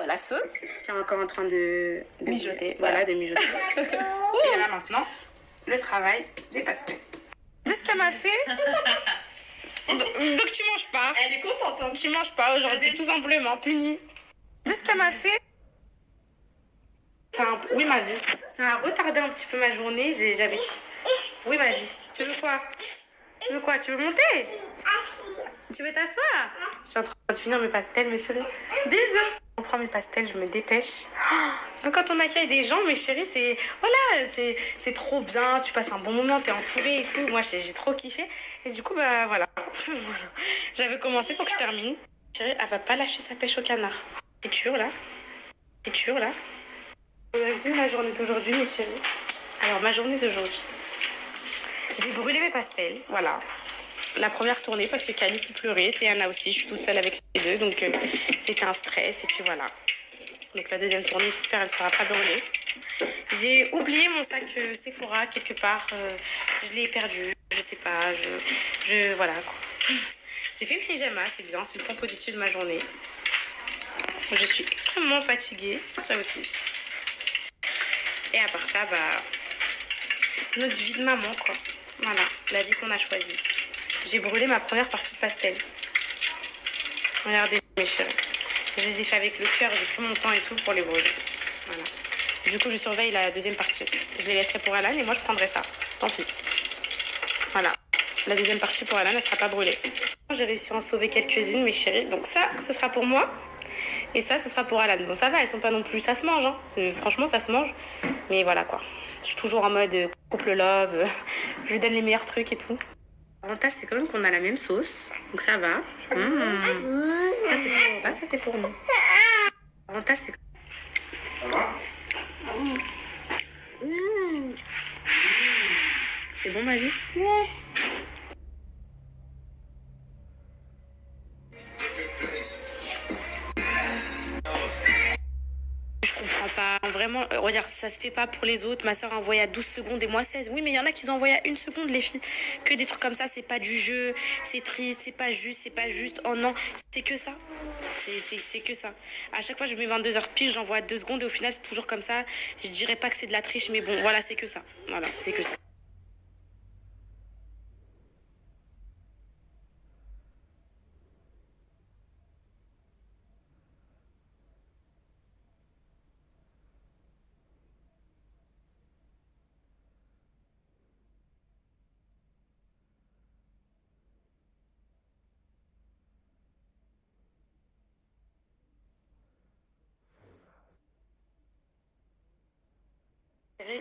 la sauce qui est encore en train de mijoter. Voilà, de mijoter. Et là maintenant, le travail des pastèques. C'est ce qu'elle m'a fait. Donc tu manges pas. Elle est contente. Hein. Tu manges pas aujourd'hui, tout simplement, punie. C'est ce qu'elle m'a fait. Oui, ma vie. Ça a retardé un petit peu ma journée. J'avais... Oui, ma vie. Tu veux quoi? Tu veux quoi? Tu veux monter? Tu veux t'asseoir? Je suis en train de finir mes pastels, mes chéris. Bisous. On prend mes pastels, je me dépêche. Donc quand on accueille des gens, mes chéris, c'est... Voilà, c'est trop bien. Tu passes un bon moment, t'es entourée et tout. Moi, j'ai trop kiffé. Et du coup, bah voilà. Voilà. J'avais commencé, faut que je termine. Chérie, elle va pas lâcher sa pêche au canard. Écriture, là. Écriture, là. Je résume ma journée d'aujourd'hui, mes chéris. Alors, ma journée d'aujourd'hui. J'ai brûlé mes pastels, voilà. La première tournée parce que Camille s'est pleurée, c'est Anna aussi, je suis toute seule avec les deux, donc c'était un stress et puis voilà. Donc la deuxième tournée, j'espère elle ne sera pas brûlée. J'ai oublié mon sac Sephora quelque part, je l'ai perdu, je sais pas, voilà quoi. J'ai fait une pyjama, c'est bien, c'est le point positif de ma journée. Je suis extrêmement fatiguée, ça aussi. Et à part ça, bah, notre vie de maman quoi. Voilà, la vie qu'on a choisie. J'ai brûlé ma première partie de pastel. Regardez mes chéris. Je les ai fait avec le cœur, j'ai pris mon temps et tout pour les brûler. Voilà. Du coup, je surveille la deuxième partie. Je les laisserai pour Alan et moi, je prendrai ça. Tant pis. Voilà. La deuxième partie pour Alan, elle ne sera pas brûlée. J'ai réussi à en sauver quelques-unes, mes chéris. Donc ça, ce sera pour moi. Et ça, ce sera pour Alan. Bon, ça va, elles sont pas non plus... Ça se mange, hein. Franchement, ça se mange. Mais voilà, quoi. Je suis toujours en mode couple love. Je lui donne les meilleurs trucs et tout. L'avantage, c'est quand même qu'on a la même sauce. Donc ça va. Ça, c'est pour nous. L'avantage, c'est que... C'est bon, ma vie? Je comprends pas. Vraiment, regarde, ça se fait pas pour les autres. Ma soeur a envoyé à 12 secondes et moi 16. Oui, mais il y en a qui ont envoyé à 1 seconde, les filles. Que des trucs comme ça, c'est pas du jeu. C'est triste, c'est pas juste, c'est pas juste. Oh non, c'est que ça. C'est que ça. À chaque fois, je mets 22 heures pile, j'envoie à 2 secondes et au final, c'est toujours comme ça. Je dirais pas que c'est de la triche, mais bon, voilà, c'est que ça. Voilà, c'est que ça.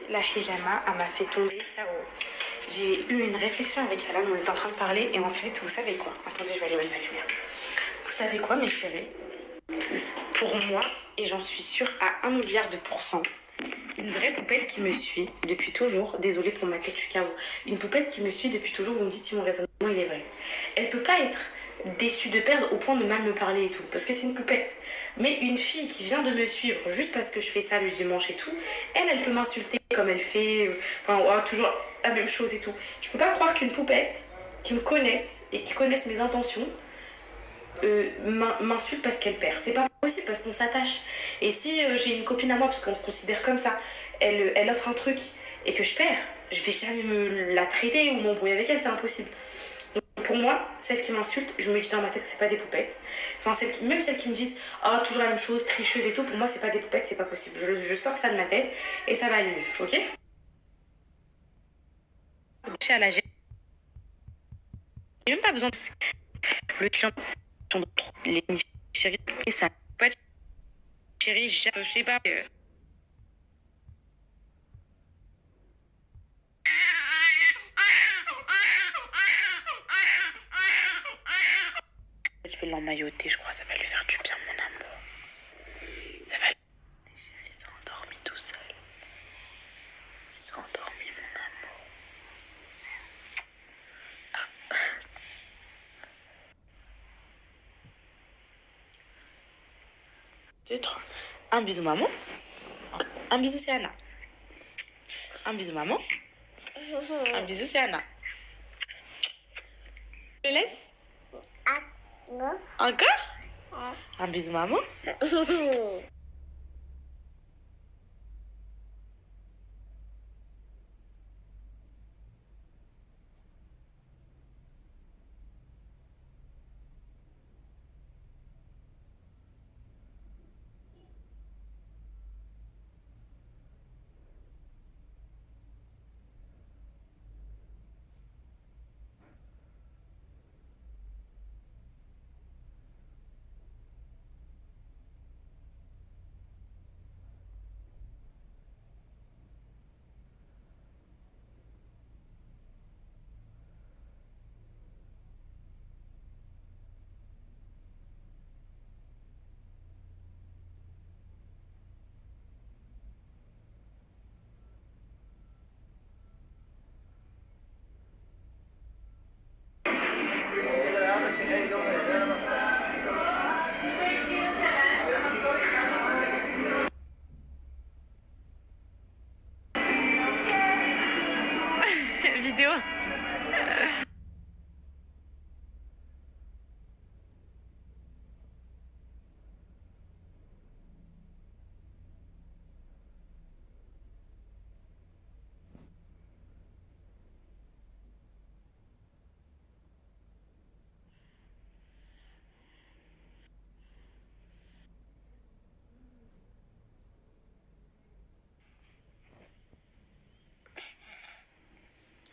La hijama, elle m'a fait tomber KO. J'ai eu une réflexion avec Alan, on était en train de parler, et en fait, vous savez quoi? Attendez, je vais aller mettre ma lumière. Vous savez quoi, mes chéris? Pour moi, et j'en suis sûre à 1 milliard de pourcents, une vraie poupette qui me suit depuis toujours, désolée pour ma tête, je suis KO, une poupette qui me suit depuis toujours, vous me dites si mon raisonnement il est vrai. Elle peut pas être déçue de perdre au point de mal me parler et tout, parce que c'est une poupette. Mais une fille qui vient de me suivre juste parce que je fais ça le dimanche et tout, elle peut m'insulter comme elle fait, enfin, toujours la même chose et tout. Je peux pas croire qu'une poupette qui me connaisse et qui connaisse mes intentions m'insulte parce qu'elle perd. C'est pas possible parce qu'on s'attache. Et si j'ai une copine à moi, parce qu'on se considère comme ça, elle offre un truc et que je perds, je vais jamais me la traiter ou m'embrouiller avec elle, c'est impossible. Donc pour moi, celles qui m'insultent, je me dis dans ma tête que c'est pas des poupettes. Enfin, même celles qui me disent ah, toujours la même chose, tricheuse et tout, pour moi c'est pas des poupettes, c'est pas possible. Je sors ça de ma tête et ça va aller mieux, ok? À la j'ai même pas besoin de le client les chéris et ça peut être chérie, je sais pas. Je vais l'emmailloter, je crois, ça va lui faire du bien, mon amour. Ça va. Les chéris s'est endormi tout seul. Il s'est endormi, mon amour. Ah. C'est trop. Un bisou, maman. Un bisou, c'est Anna. Un bisou, maman. Un bisou, c'est Anna. Je le laisse? Encore? Un bisou, maman. Vidéo.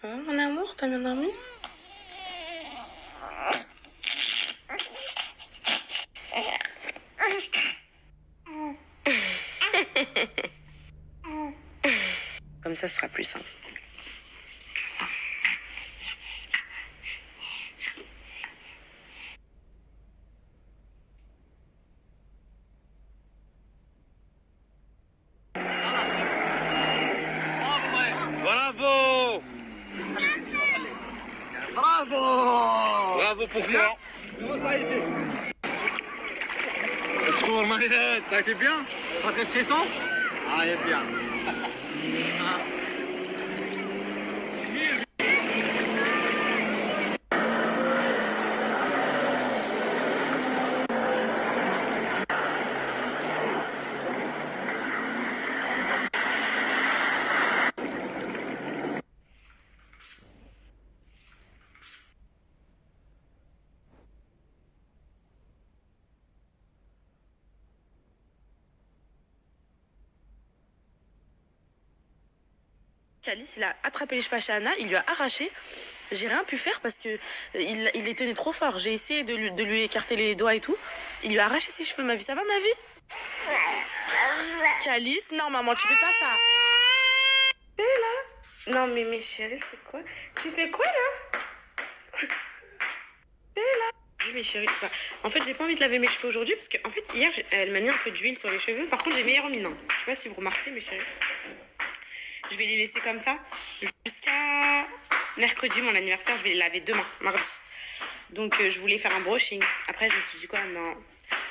Oh, mon amour, t'as bien dormi? Comme ça, ce sera plus simple. Bravo! Bravo! Bravo pour moi! Comment ça a été? Bonjour Maëlle, ça a été bien? Pas très stressant? Ah, il est bien. Alice, il a attrapé les cheveux à Shana, il lui a arraché. J'ai rien pu faire parce que il les tenait trop fort. J'ai essayé de lui écarter les doigts et tout. Il lui a arraché ses cheveux, ma vie. Ça va, ma vie? Alice, non, maman, tu fais pas ça. T'es là? Non, mais mes chéris, c'est quoi? Tu fais quoi, là? T'es là? Oui, mes chéris. Bah, en fait, j'ai pas envie de laver mes cheveux aujourd'hui parce qu'en fait, hier, elle m'a mis un peu d'huile sur les cheveux. Par contre, j'ai meilleur mine. Je sais pas si vous remarquez, mes chéris. Je vais les laisser comme ça jusqu'à mercredi, mon anniversaire. Je vais les laver demain, mardi. Donc, je voulais faire un brushing. Après, je me suis dit quoi? Non,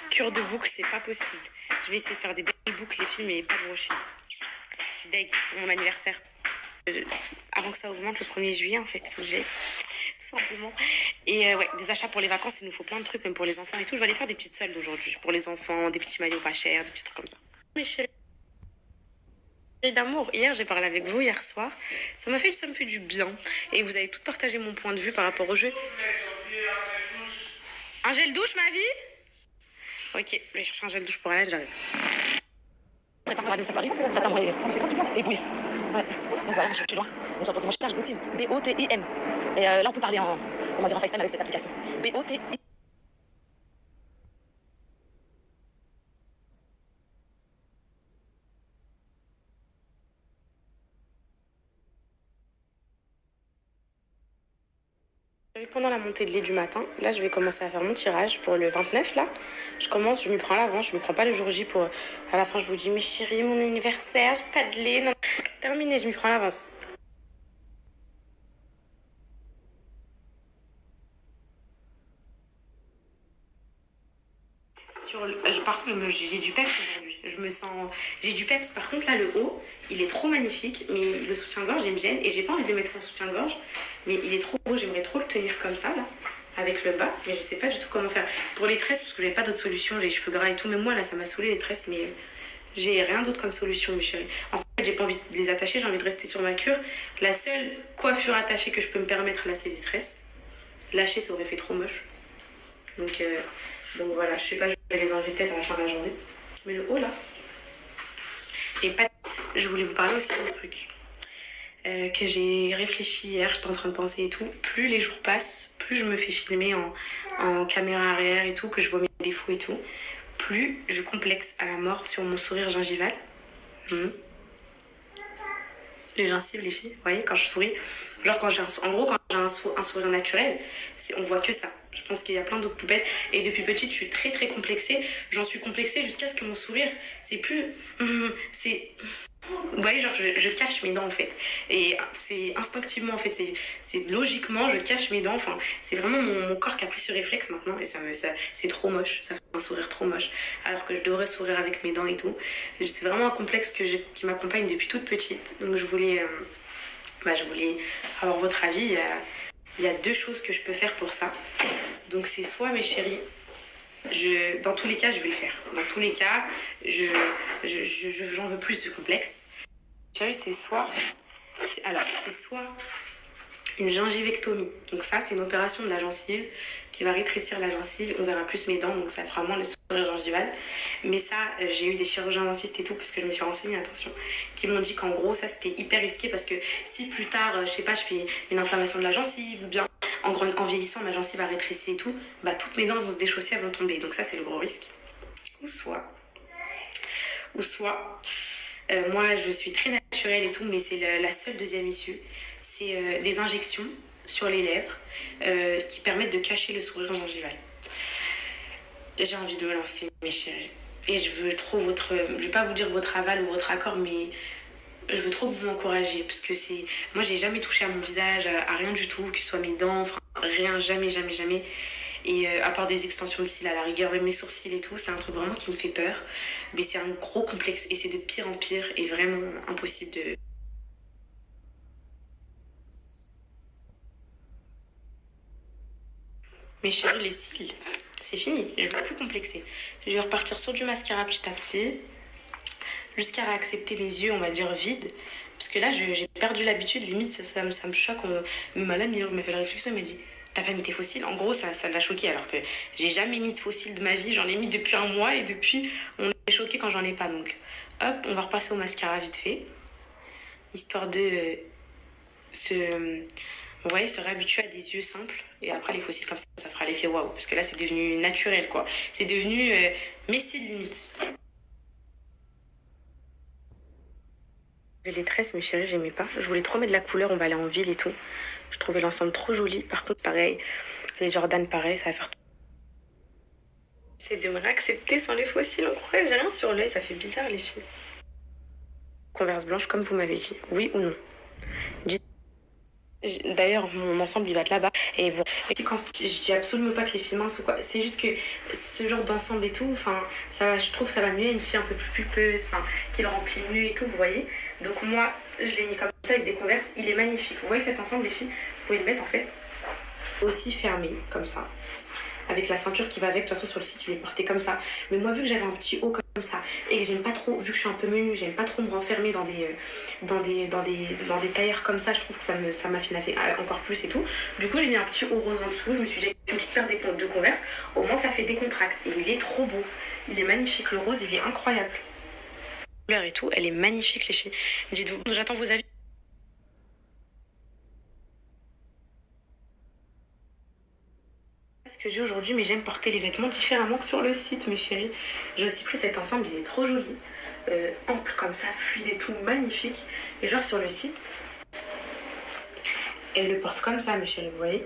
cure de boucle, c'est pas possible. Je vais essayer de faire des belles boucles, les filles, mais pas de brushing. Je suis deg pour mon anniversaire. Avant que ça augmente le 1er juillet, en fait, faut que j'aille. Tout simplement. Et ouais, des achats pour les vacances, il nous faut plein de trucs, même pour les enfants et tout. Je vais aller faire des petites soldes aujourd'hui. Pour les enfants, des petits maillots pas chers, des petits trucs comme ça. Mes chéris d'amour, hier j'ai parlé avec vous hier soir, ça me fait du bien et vous avez tout partagé mon point de vue par rapport au jeu. Un gel douche, ma vie? Ok, je vais chercher un gel douche pour elle, j'arrive. Prépare-moi de safari, j'attends et bouille. Ouais, donc voilà, je suis loin. Donc j'entends mon cherche Bootim, B-O-T-I-M. Et là on peut parler en FaceTime avec cette application. B-O-T-I-M. Pendant la montée de lait du matin, là je vais commencer à faire mon tirage pour le 29 là. Je m'y prends à l'avance, je me prends pas le jour J pour... À la fin je vous dis, mais chérie, mon anniversaire, j'ai pas de lait. Non. Terminé, je m'y prends à l'avance. Par contre, j'ai du peps aujourd'hui. Je me sens... J'ai du peps. Par contre, là, le haut, il est trop magnifique. Mais le soutien-gorge, il me gêne. Et j'ai pas envie de le mettre sans soutien-gorge. Mais il est trop beau. J'aimerais trop le tenir comme ça, là. avec le bas, mais je sais pas du tout comment faire. Pour les tresses, parce que j'ai pas d'autre solution, j'ai les cheveux gras et tout, même moi là ça m'a saoulé les tresses, mais j'ai rien d'autre comme solution, mes chéris. En fait, j'ai pas envie de les attacher, j'ai envie de rester sur ma cure. La seule coiffure attachée que je peux me permettre là, c'est les tresses. Lâcher, ça aurait fait trop moche. Donc voilà, je sais pas, je vais les enlever peut-être à la fin de la journée. Mais le haut là. Et pas. Je voulais vous parler aussi d'un truc. Que j'ai réfléchi hier, j'étais en train de penser et tout. Plus les jours passent, plus je me fais filmer en caméra arrière et tout, que je vois mes défauts et tout, plus je complexe à la mort sur mon sourire gingival. Les gencives, les filles, vous voyez, quand je souris. Genre, quand j'ai un sourire naturel, on voit que ça. Je pense qu'il y a plein d'autres poupettes. Et depuis petite, je suis très très complexée. J'en suis complexée jusqu'à ce que mon sourire, c'est plus. C'est. Vous voyez, genre, je cache mes dents en fait. Et c'est instinctivement en fait, c'est logiquement, je cache mes dents. Enfin, c'est vraiment mon corps qui a pris ce réflexe maintenant. Et c'est trop moche. Ça fait un sourire trop moche. Alors que je devrais sourire avec mes dents et tout. C'est vraiment un complexe qui m'accompagne depuis toute petite. Donc je voulais avoir votre avis. Il y a 2 choses que je peux faire pour ça. Donc c'est soit, mes chéris, dans tous les cas, je vais le faire. Dans tous les cas, j'en veux plus de complexe. Chérie, c'est soit une gingivectomie. Donc ça, c'est une opération de la gencive qui va rétrécir la gencive. On verra plus mes dents, donc ça fera moins le sourire gingival. Mais ça, j'ai eu des chirurgiens dentistes et tout, parce que je me suis renseignée, attention, qui m'ont dit qu'en gros, ça, c'était hyper risqué, parce que si plus tard, je sais pas, je fais une inflammation de la gencive, ou bien en vieillissant, ma gencive va rétrécir et tout, bah toutes mes dents vont se déchausser, elles vont tomber. Donc ça, c'est le gros risque. Ou soit, moi, je suis très naturelle et tout, mais c'est la seule deuxième issue. C'est des injections sur les lèvres qui permettent de cacher le sourire gingival. J'ai envie de me lancer, mes chéris. Et je veux trop je vais pas vous dire votre aval ou votre accord, mais je veux trop que vous m'encouragiez. Parce que moi, j'ai jamais touché à mon visage, à rien du tout, que ce soit mes dents, enfin, rien, jamais, jamais, jamais. Et à part des extensions de cils à la rigueur, même mes sourcils et tout, c'est un truc vraiment qui me fait peur. Mais c'est un gros complexe et c'est de pire en pire et vraiment impossible de... Mes chéris, les cils, c'est fini, je ne vais plus complexer. Je vais repartir sur du mascara petit à petit, jusqu'à réaccepter mes yeux, on va dire, vides. Parce que là, j'ai perdu l'habitude, limite, ça me choque. Ma lame, il m'a fait la réflexion, il m'a dit, t'as pas mis tes faux cils? En gros, ça l'a choqué, alors que j'ai jamais mis de faux cils de ma vie, j'en ai mis depuis un mois, et depuis, on est choqué quand j'en ai pas. Donc, hop, on va repasser au mascara vite fait, histoire de vous voyez, se réhabituer à des yeux simples. Et après, les faux cils comme ça fera l'effet waouh. Parce que là, c'est devenu naturel, quoi. C'est devenu mes cils limite. Les tresses, mes chéris, j'aimais pas. Je voulais trop mettre de la couleur, on va aller en ville et tout. Je trouvais l'ensemble trop joli. Par contre, pareil, les Jordan, pareil, ça va faire tout. C'est de me réaccepter sans les faux cils. On croirait que j'ai rien sur l'œil, ça fait bizarre, les filles. Converse blanche, comme vous m'avez dit. Oui ou non? D'ailleurs, mon ensemble, il va être là-bas. Et quand je dis absolument pas que les filles minces ou quoi, c'est juste que ce genre d'ensemble et tout, enfin, je trouve que ça va mieux une fille un peu plus pulpeuse, enfin, qui le remplit mieux et tout, vous voyez. Donc moi, je l'ai mis comme ça avec des converses. Il est magnifique. Vous voyez cet ensemble, les filles, vous pouvez le mettre en fait aussi fermé, comme ça. Avec la ceinture qui va avec, de toute façon sur le site il est porté comme ça. Mais moi vu que j'avais un petit haut comme ça et que j'aime pas trop, vu que je suis un peu menue, j'aime pas trop me renfermer dans des tailleurs comme ça, je trouve que ça m'affine encore plus et tout. Du coup j'ai mis un petit haut rose en dessous, je me suis dit une petite paire de converse, au moins ça fait décontracte. Et il est trop beau, il est magnifique, le rose il est incroyable. La couleur et tout, elle est magnifique les filles. Dites-vous, j'attends vos avis. Ce que j'ai aujourd'hui, mais j'aime porter les vêtements différemment que sur le site, mes chéris. J'ai aussi pris cet ensemble, il est trop joli, ample comme ça, fluide et tout, magnifique. Et genre sur le site, elle le porte comme ça, mes chéris, vous voyez.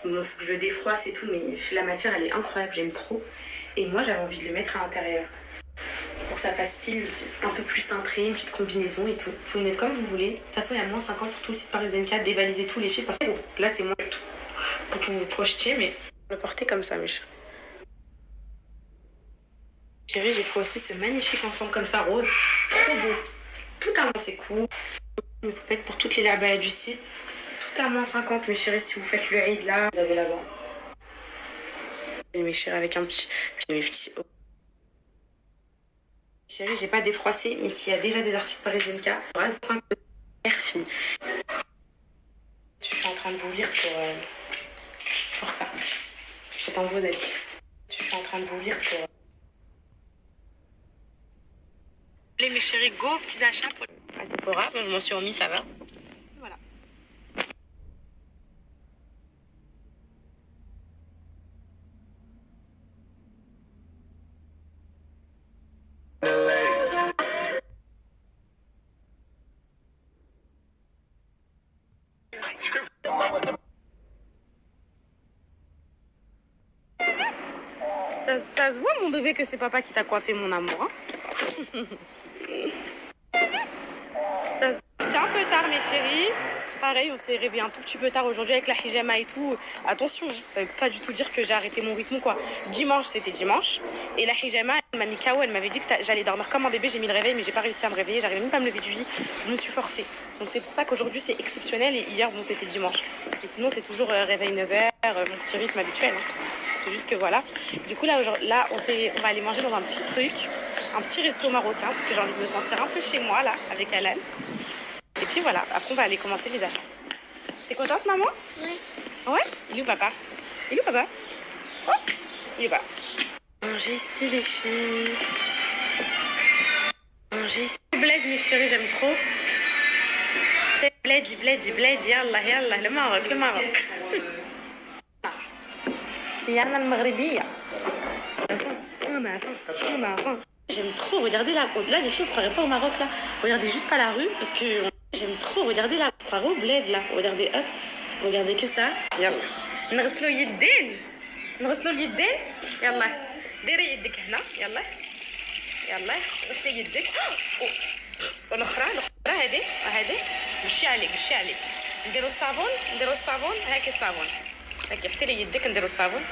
Bon, faut que je le défroisse et tout, mais la matière elle est incroyable, j'aime trop. Et moi j'avais envie de le mettre à l'intérieur pour que ça fasse style un peu plus cintré, une petite combinaison et tout. Vous le mettre comme vous voulez. De toute façon, il y a moins 50 sur tout le site Parisien 4, dévaliser tous les filles parce que bon, là c'est moins tout. Pour que vous vous projetiez, mais le porter comme ça, mes chéris. Chérie, j'ai trouvé aussi ce magnifique ensemble comme ça, rose, trop beau. Tout à c'est cool. Une poupette pour toutes les labels du site. à moins 50, mes chéris, si vous faites le Eid là, vous avez là-bas. Et mes chéris, avec un petit... Mes petits... Chérie, j'ai pas défroissé, mais s'il y a déjà des articles parisiennes K, 5 filles. Je suis en train de vous lire pour ça. J'attends vos avis. Je suis en train de vous lire pour... Allez mes chéris, go, petits achats pour... Sephora, je m'en suis remis, ça va. Voilà. Ça se voit mon bébé que c'est papa qui t'a coiffé mon amour. Hein. Ça se... C'est un peu tard mes chéris. Pareil, on s'est réveillé un tout petit peu tard aujourd'hui avec la hijama et tout. Attention, ça veut pas du tout dire que j'ai arrêté mon rythme ou quoi. Dimanche, c'était dimanche. Et la hijama, elle m'a mis KO, elle m'avait dit que j'allais dormir comme un bébé. J'ai mis le réveil, mais j'ai pas réussi à me réveiller. J'arrivais même pas à me lever du lit. Je me suis forcée. Donc c'est pour ça qu'aujourd'hui, c'est exceptionnel. Et hier, bon, c'était dimanche. Et sinon, c'est toujours réveil 9h, mon petit rythme habituel. Hein. C'est juste que voilà. Du coup, là on va aller manger dans un petit truc. Un petit resto marocain, parce que j'ai envie de me sentir un peu chez moi, là, avec Alan. Et puis voilà, après on va aller commencer les achats. T'es contente, maman? Oui. Ouais? Il est où papa? Il est où papa? Oh, il est pas. Manger ici les filles. Manger ici. Bled mes chéris, j'aime trop. C'est bled, yallah, yallah, le Maroc, le Maroc. C'est Yana al-Maghribiyya. On a faim. J'aime trop, regardez là, les choses ne se croiraient pas au Maroc là. Regardez juste pas la rue, parce que j'aime trop, regardez là, on se croirait au bled là. Regardez, hop, regardez que ça. Yallah. نغسلوا يدين يلا ديري يدك هنا يلا غسلي يدك والاخرى هذه مشي عليك نديروا الصابون هاكي الصابون هاكي حطي لي يدك نديروا الصابون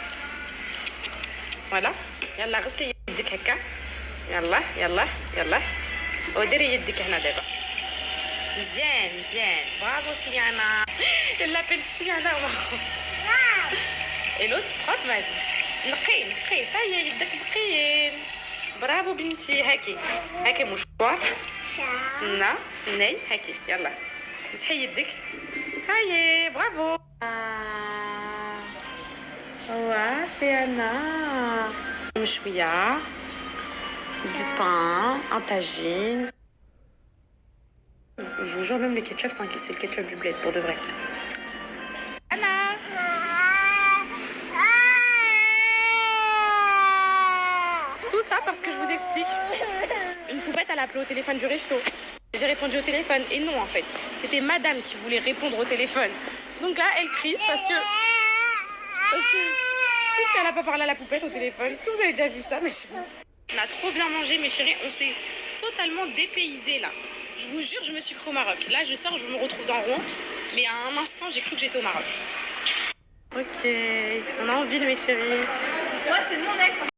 فوالا يلا غسلي يدك هكا يلا وديري يدك هنا دابا مزيان برافو سيانا elle l'appelle سيانا et l'autre propre ما نقي هيا يدك نقيين برافو بنتي هاكي مشوار استني هاكي يلا مسحي يدك هيا برافو ouais سيانا مشوية du pain, un tagine. Je vous jure, même le ketchup, c'est le ketchup du bled, pour de vrai. Anna! Tout ça parce que je vous explique. Une poupette, elle a appelé au téléphone du resto. J'ai répondu au téléphone. Et non, en fait. C'était madame qui voulait répondre au téléphone. Donc là, elle crise parce qu'elle n'a pas parlé à la poupette au téléphone. Est-ce que vous avez déjà vu ça? Mais on a trop bien mangé, mes chéris. On s'est totalement dépaysé là. Je vous jure, je me suis cru au Maroc. Là, je sors, je me retrouve dans Rouen. Mais à un instant, j'ai cru que j'étais au Maroc. Ok. On a envie, mes chéris. Moi, c'est mon ex.